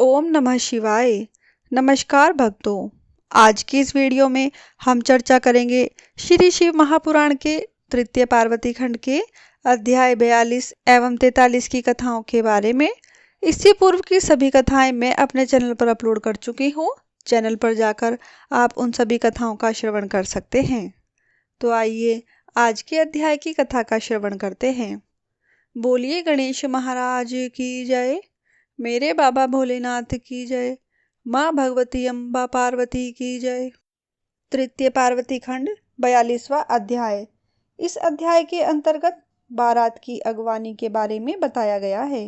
ओम नमः शिवाय। नमस्कार भक्तों, आज की इस वीडियो में हम चर्चा करेंगे श्री शिव महापुराण के तृतीय पार्वती खंड के अध्याय 42 एवं 43 की कथाओं के बारे में। इससे पूर्व की सभी कथाएं मैं अपने चैनल पर अपलोड कर चुकी हूँ। चैनल पर जाकर आप उन सभी कथाओं का श्रवण कर सकते हैं। तो आइए आज के अध्याय की कथा का श्रवण करते हैं। बोलिए गणेश महाराज की जय, मेरे बाबा भोलेनाथ की जय, माँ भगवती अम्बा पार्वती की जय। तृतीय पार्वती खंड 42वां अध्याय। इस अध्याय के अंतर्गत बारात की अगवानी के बारे में बताया गया है।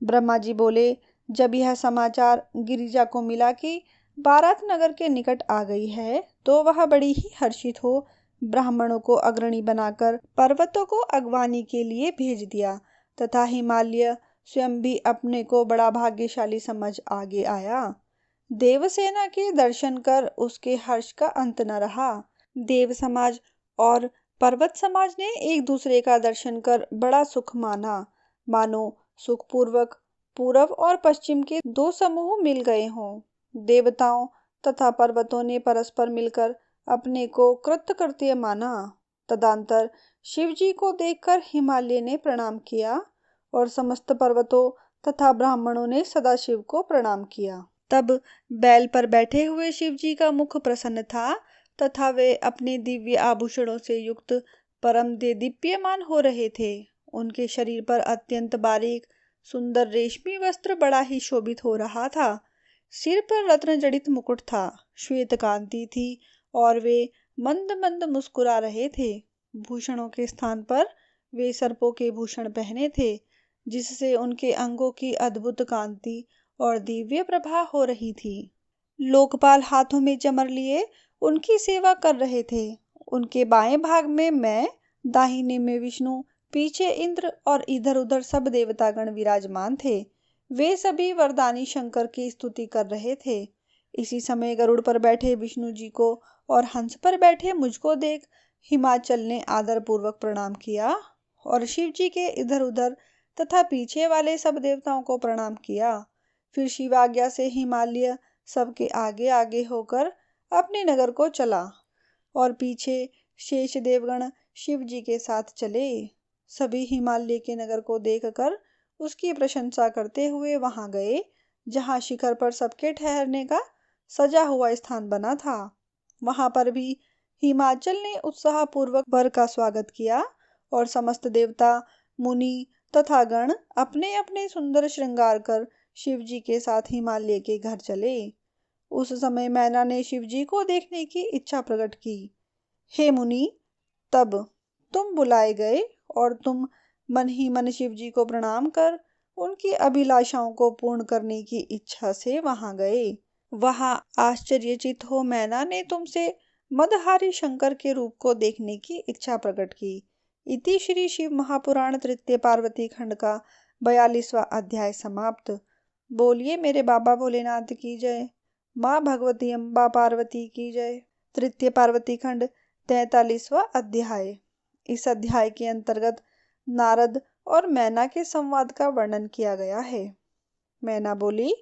ब्रह्मा जी बोले, जब यह समाचार गिरिजा को मिला कि बारात नगर के निकट आ गई है तो वह बड़ी ही हर्षित हो ब्राह्मणों को अग्रणी बनाकर पर्वतों को अगवानी के लिए भेज दिया तथा हिमालय स्वयं भी अपने को बड़ा भाग्यशाली समझ आगे आया। देवसेना के दर्शन कर उसके हर्ष का अंत न रहा। देव समाज और पर्वत समाज ने एक दूसरे का दर्शन कर बड़ा सुख माना, मानो सुखपूर्वक पूर्व और पश्चिम के दो समूह मिल गए हों। देवताओं तथा पर्वतों ने परस्पर मिलकर अपने को कृतकृत्य माना। तदंतर शिव जी को देखकर हिमालय ने प्रणाम किया और समस्त पर्वतों तथा ब्राह्मणों ने सदाशिव को प्रणाम किया। तब बैल पर बैठे हुए शिव जी का मुख प्रसन्न था तथा वे अपने दिव्य आभूषणों से युक्त परम देदीप्यमान हो रहे थे। उनके शरीर पर अत्यंत बारीक सुंदर रेशमी वस्त्र बड़ा ही शोभित हो रहा था। सिर पर रत्न जड़ित मुकुट था, श्वेत कांति थी और वे मंद मंद मुस्कुरा रहे थे। भूषणों के स्थान पर वे सर्पों के भूषण पहने थे, जिससे उनके अंगों की अद्भुत कांति और दिव्य प्रभा हो रही थी। लोकपाल हाथों में चमर लिए उनकी सेवा कर रहे थे। उनके बाएं भाग में मैं, दाहिने में विष्णु, पीछे इंद्र और इधर उधर सब देवतागण विराजमान थे। वे सभी वरदानी शंकर की स्तुति कर रहे थे। इसी समय गरुड़ पर बैठे विष्णु जी को और हंस पर बैठे मुझको देख हिमाचल ने आदर पूर्वक प्रणाम किया और शिव जी के इधर उधर तथा पीछे वाले सब देवताओं को प्रणाम किया। फिर शिवाज्ञा से हिमालय सबके आगे आगे होकर अपने नगर को चला और पीछे शेष देवगण शिव जी के साथ चले। सभी हिमालय के नगर को देखकर उसकी प्रशंसा करते हुए वहां गए, जहां शिखर पर सबके ठहरने का सजा हुआ स्थान बना था। वहां पर भी हिमाचल ने उत्साह पूर्वक वर का स्वागत किया और समस्त देवता, मुनि तथा गण अपने अपने सुंदर श्रृंगार कर शिव जी के साथ हिमालय के घर चले। उस समय मैना ने शिव जी को देखने की इच्छा प्रकट की। हे मुनि, तब तुम बुलाए गए और तुम मन ही मन शिव जी को प्रणाम कर उनकी अभिलाषाओं को पूर्ण करने की इच्छा से वहां गए। वहां आश्चर्यचकित हो मैना ने तुमसे मदहारी शंकर के रूप को देखने की इच्छा प्रकट की। इति श्री शिव महापुराण तृतीय पार्वती खंड का 42वां अध्याय समाप्त। बोलिए मेरे बाबा भोलेनाथ की जय, माँ भगवती अम्बा पार्वती की जय। तृतीय पार्वती खंड 43वां अध्याय। इस अध्याय के अंतर्गत नारद और मैना के संवाद का वर्णन किया गया है। मैना बोली,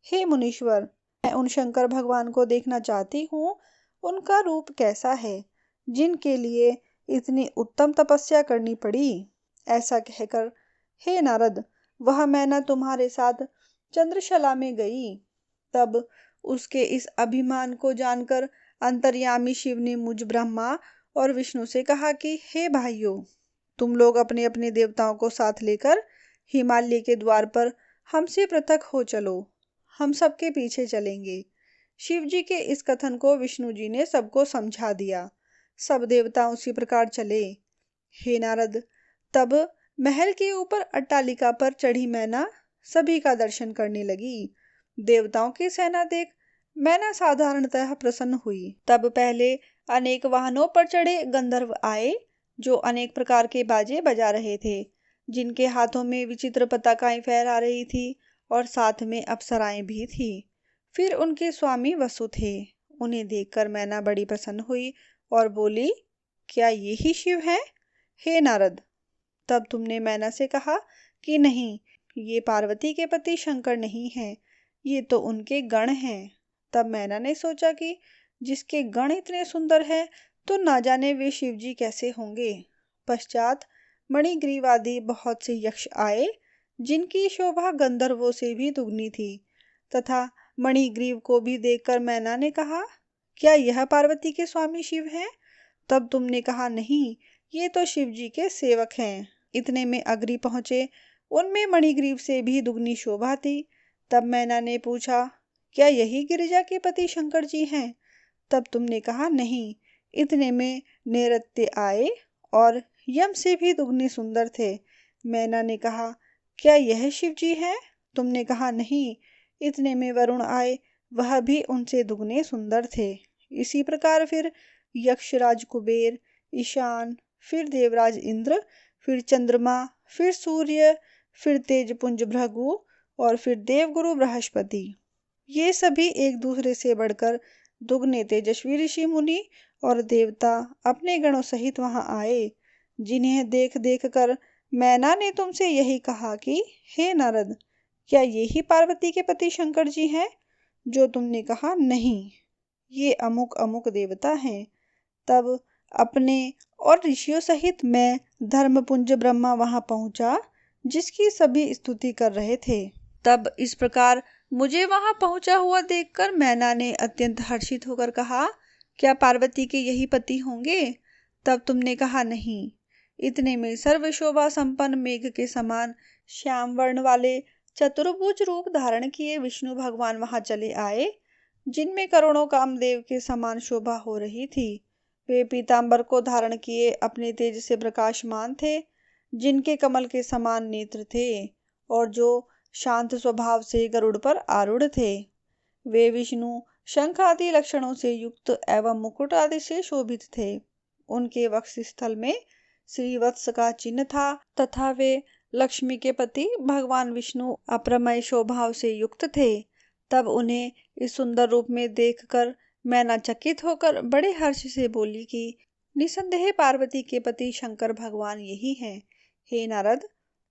हे मुनीश्वर, मैं उन शंकर भगवान को देखना चाहती हूँ। उनका रूप कैसा है, जिनके लिए इतनी उत्तम तपस्या करनी पड़ी। ऐसा कहकर हे नारद, वह मैना तुम्हारे साथ चंद्रशला में गई। तब उसके इस अभिमान को जानकर अंतर्यामी शिव ने मुझ ब्रह्मा और विष्णु से कहा कि हे भाइयों, तुम लोग अपने अपने देवताओं को साथ लेकर हिमालय के द्वार पर हमसे पृथक हो चलो, हम सबके पीछे चलेंगे। शिव जी के इस कथन को विष्णु जी ने सबको समझा दिया। सब देवता उसी प्रकार चले। हे नारद, तब महल के ऊपर अट्टालिका पर चढ़ी मैना सभी का दर्शन करने लगी। देवताओं की सेना देख मैना साधारणतः प्रसन्न हुई। तब पहले अनेक वाहनों पर चढ़े गंधर्व आए, जो अनेक प्रकार के बाजे बजा रहे थे, जिनके हाथों में विचित्र पताकाएं फहरा रही थी और साथ में अप्सराएं भी थी। फिर उनके स्वामी वसु थे। उन्हें देखकर मैना बड़ी प्रसन्न हुई और बोली, क्या ये ही शिव है? हे नारद, तब तुमने मैना से कहा कि नहीं, ये पार्वती के पति शंकर नहीं है। ये तो उनके गण हैं। तब मैना ने सोचा कि जिसके गण इतने सुंदर हैं तो ना जाने वे शिव जी कैसे होंगे। पश्चात मणिग्रीव आदि बहुत से यक्ष आए जिनकी शोभा गंधर्वों से भी दुगनी थी, तथा मणिग्रीव को भी देखकर मैना ने कहा, क्या यह पार्वती के स्वामी शिव हैं? तब तुमने कहा, नहीं, ये तो शिव जी के सेवक हैं। इतने में अग्नि पहुंचे, उनमें मणिग्रीव से भी दुगनी शोभा थी। तब मैना ने पूछा, क्या यही गिरिजा के पति शंकर जी हैं? तब तुमने कहा, नहीं। इतने में नैऋत्य आए और यम से भी दुगने सुंदर थे। मैना ने कहा, क्या यह शिव जी हैं? तुमने कहा, नहीं। इतने में वरुण आए, वह भी उनसे दुगने सुंदर थे। इसी प्रकार फिर यक्षराज कुबेर, ईशान, फिर देवराज इंद्र, फिर चंद्रमा, फिर सूर्य, फिर तेजपुंज भृगु और फिर देवगुरु बृहस्पति, ये सभी एक दूसरे से बढ़कर दुगने तेजस्वी ऋषि मुनि और देवता अपने गणों सहित वहां आए, जिन्हें देख देख कर मैना ने तुमसे यही कहा कि हे नारद, क्या ये ही पार्वती के पति शंकर जी हैं? जो तुमने कहा, नहीं, ये अमुक अमुक देवता हैं। तब अपने और ऋषियों सहित मैं धर्मपुंज ब्रह्मा वहां पहुंचा, जिसकी सभी स्तुति कर रहे थे। तब इस प्रकार मुझे वहां पहुंचा हुआ देखकर मैना ने अत्यंत हर्षित होकर कहा, क्या पार्वती के यही पति होंगे? तब तुमने कहा, नहीं। इतने में सर्वशोभा संपन्न मेघ के समान श्याम वर्ण वाले चतुर्भुज रूप धारण किए विष्णु भगवान वहां चले आए, जिनमें करोड़ों कामदेव के समान शोभा हो रही थी। वे पीतांबर को धारण किए अपने तेज से प्रकाशमान थे, जिनके कमल के समान नेत्र थे और जो शांत स्वभाव से गरुड़ पर आरूढ़ थे। वे विष्णु शंख आदि लक्षणों से युक्त एवं मुकुट आदि से शोभित थे। उनके वक्षस्थल में श्रीवत्स का चिन्ह था तथा वे लक्ष्मी के पति भगवान विष्णु अप्रमेय स्वभाव से युक्त थे। तब उन्हें इस सुंदर रूप में देखकर मैना चकित होकर बड़े हर्ष से बोली कि निसंदेह पार्वती के पति शंकर भगवान यही हैं। हे नारद,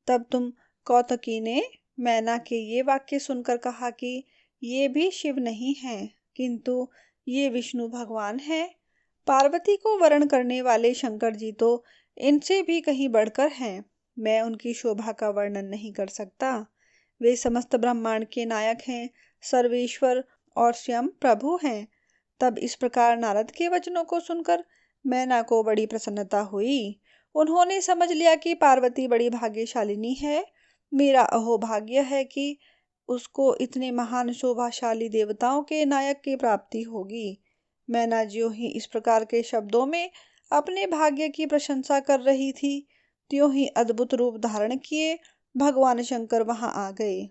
तब तुम कौतुकी ने मैना के ये वाक्य सुनकर कहा कि ये भी शिव नहीं हैं, किंतु ये विष्णु भगवान हैं। पार्वती को वरण करने वाले शंकर जी तो इनसे भी कहीं बढ़कर हैं। मैं उनकी शोभा का वर्णन नहीं कर सकता। वे समस्त ब्रह्मांड के नायक हैं, सर्वेश्वर और स्वयं प्रभु हैं। तब इस प्रकार नारद के वचनों को सुनकर मैना को बड़ी प्रसन्नता हुई। उन्होंने समझ लिया कि पार्वती बड़ी भाग्यशालिनी है। मेरा अहोभाग्य है कि उसको इतने महान शोभाशाली देवताओं के नायक की प्राप्ति होगी। मैना ज्यों ही इस प्रकार के शब्दों में अपने भाग्य की प्रशंसा कर रही थी, त्यों ही अद्भुत रूप धारण किए भगवान शंकर वहां आ गए।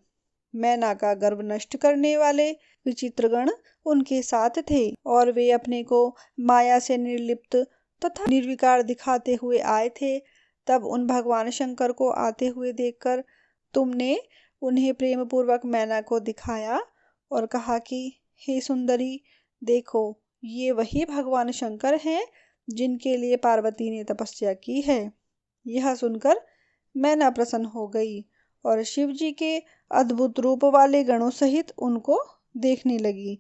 मैना का गर्व नष्ट करने वाले विचित्रगण उनके साथ थे और वे अपने को माया से निर्लिप्त तथा निर्विकार दिखाते हुए आए थे। तब उन भगवान शंकर को आते हुए देखकर तुमने उन्हें प्रेम पूर्वक मैना को दिखाया और कहा कि हे सुंदरी, देखो, ये वही भगवान शंकर हैं जिनके लिए पार्वती ने तपस्या की है। यह सुनकर मैना प्रसन्न हो गई और शिव जी के अद्भुत रूप वाले गणों सहित उनको देखने लगी।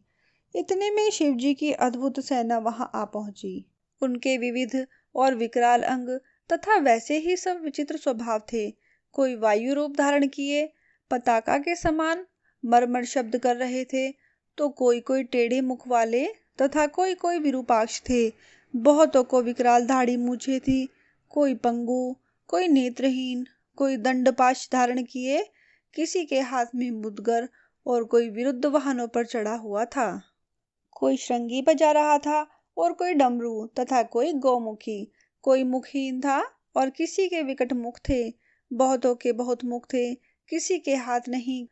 इतने में शिव जी की अद्भुत सेना वहां आ पहुंची। उनके विविध और विकराल अंग तथा वैसे ही सब विचित्र स्वभाव थे। कोई वायु रूप धारण किए पताका के समान मरमर शब्द कर रहे थे, तो कोई कोई टेढ़े मुख वाले तथा कोई कोई विरूपाक्ष थे। बहुतों को विकराल दाढ़ी मूछें थी, कोई पंगु, कोई नेत्रहीन, कोई दंडपाश धारण किए, किसी के हाथ में मुदगर और कोई विरुद्ध वाहनों पर चढ़ा हुआ था। कोई श्रृंगी बजा रहा था और कोई डमरू तथा कोई गौमुखी। कोई मुखहीन था और किसी के विकट मुख थे। बहुतों के बहुत मुख थे, किसी के हाथ नहीं,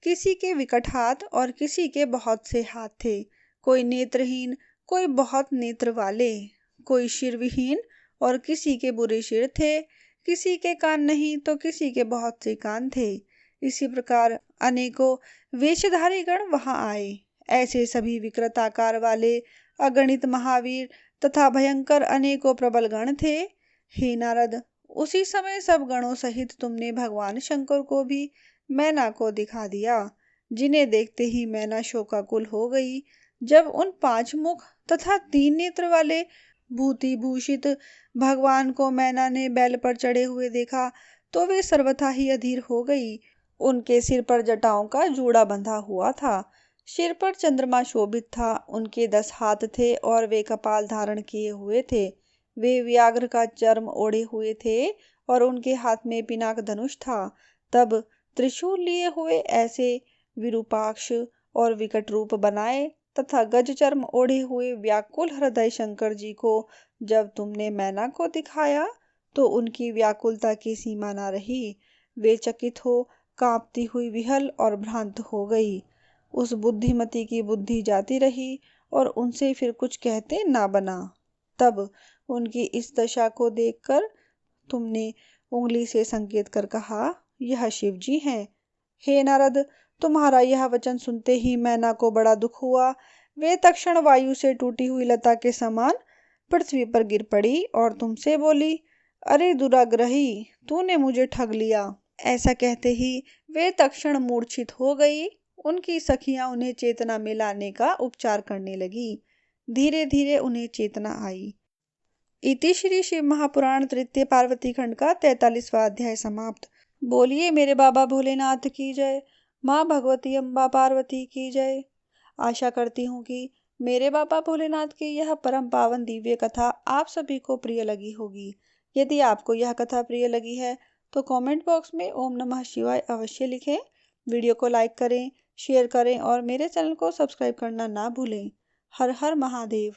किसी के विकट हाथ और किसी के बहुत से हाथ थे। कोई नेत्रहीन, कोई बहुत नेत्र वाले, कोई शिरविहीन और किसी के बुरे शिर थे, किसी के कान नहीं तो किसी के बहुत से कान थे। इसी प्रकार अनेकों वेशधारी गण वहां आए। ऐसे सभी विकृत आकार वाले अगणित महावीर तथा भयंकर अनेकों प्रबल गण थे। हे नारद, उसी समय सब गणों सहित तुमने भगवान शंकर को भी मैना को दिखा दिया। जिन्हें देखते ही मैना शोकाकुल हो गई। जब उन 5 मुख तथा 3 नेत्र वाले भूति भूषित भगवान को मैना ने बैल पर चढ़े हुए देखा तो वे सर्वथा ही अधीर हो गई। उनके सिर पर जटाओं का जूड़ा बंधा हुआ था, सिर पर चंद्रमा शोभित था, उनके 10 हाथ थे और वे कपाल धारण किए हुए थे। वे व्याघ्र का चर्म ओढ़े हुए थे और उनके हाथ में पिनाक धनुष था। तब त्रिशूल लिए हुए ऐसे विरूपाक्ष और विकट रूप बनाए तथा गज चर्म ओढ़े हुए व्याकुल हृदय शंकर जी को जब तुमने मैना को दिखाया तो उनकी व्याकुलता की सीमा न रही। वे चकित हो कांपती हुई विहल और भ्रांत हो गई। उस बुद्धिमती की बुद्धि जाती रही और उनसे फिर कुछ कहते ना बना। तब उनकी इस दशा को देखकर तुमने उंगली से संकेत कर कहा, यह शिव जी हैं। हे नारद, तुम्हारा यह वचन सुनते ही मैना को बड़ा दुख हुआ। वे तक्षण वायु से टूटी हुई लता के समान पृथ्वी पर गिर पड़ी और तुमसे बोली, अरे दुराग्रही, तूने मुझे ठग लिया। ऐसा कहते ही वे तक्षण मूर्छित हो गई। उनकी सखियां उन्हें चेतना में लाने का उपचार करने लगी। धीरे धीरे उन्हें चेतना आई। इति श्री शिव महापुराण तृतीय पार्वती खंड का 43वां अध्याय समाप्त। बोलिए मेरे बाबा भोलेनाथ की जय। माँ भगवती अम्बा पार्वती की जय। आशा करती हूँ कि मेरे बाबा भोलेनाथ की यह परम पावन दिव्य कथा आप सभी को प्रिय लगी होगी। यदि आपको यह कथा प्रिय लगी है तो कमेंट बॉक्स में ओम नमः शिवाय अवश्य लिखें। वीडियो को लाइक करें, शेयर करें और मेरे चैनल को सब्सक्राइब करना ना भूलें। हर हर महादेव।